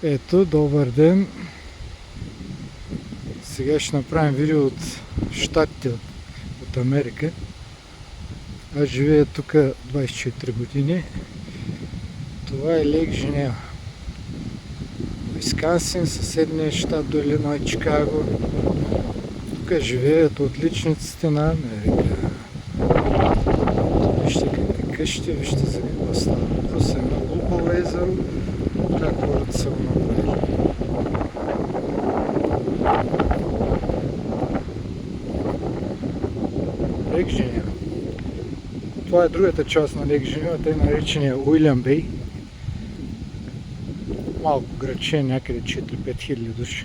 Ето, добър ден! Сега ще направим видео от Щатите, от Америка. Аз живея тук 24 години. Това е Лейк Женева. Уисконсин, съседния щат до Илинойс, Чикаго. Тук живеят отличниците на Америка. Вижте какви къщи, вижте за какво става въпрос. Едно глупаво езеро, как хората са го направили. Лейк Женева. Това е другата част на Лейк Женева, тъй наречения Уилям Бей. Малко градче, някъде 4-5 хиляди души.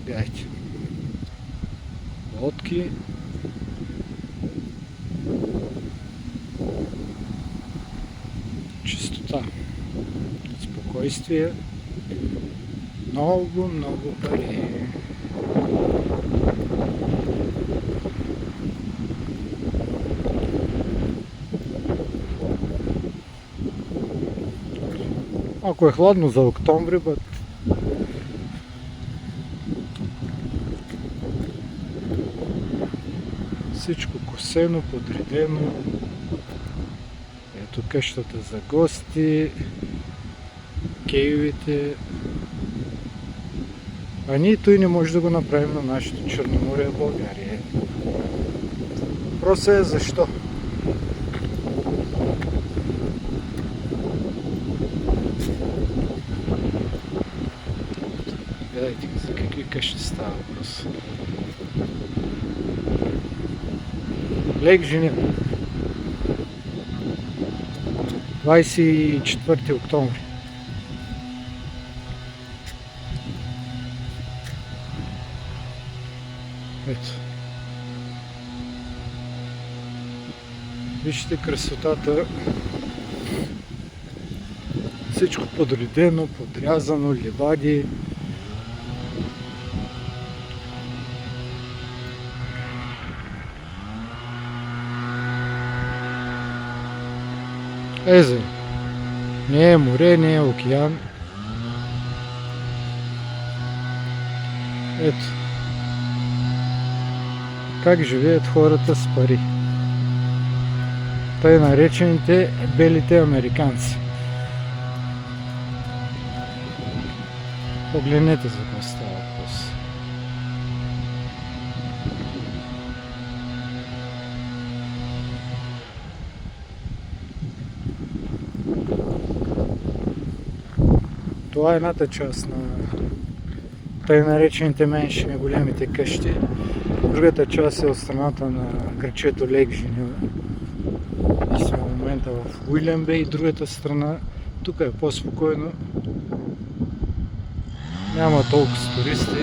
Гледайте. Лодки. Чистота. Спокойствие. Много, много пари. Ако е хладно за октомври, всичко косено, подредено. Ето къщата за гости, кейовите. А ние той не може да го направим на нашето Черноморие в България. Въпросът е защо? Гледайте за какви къщи става въпрос. Лейк Женева. 24 октомври. Ето. Вижте красотата. Всичко подредено, подрязано, ливади. Езеро. Не е море, не е океан. Ето. Как живеят хората с пари. Тъй наречените белите американци. Погледнете за какво става въпрос. Това е едната част на тъй наречените меншини, големите къщи. Другата част е от страната на градчето Лейк Женева. И сме в момента в Уилям Бей. Другата страна, тук е по-спокойно. Няма толкова с туристи.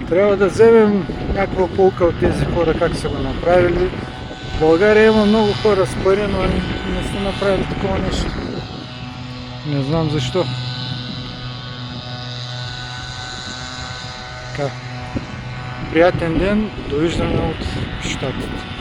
Трябва да вземем някаква полка от тези хора, как са го направили. В България има много хора с пари, но не са направили такова нещо. Не знам защо. Така. Приятен ден, довиждане от Щатите.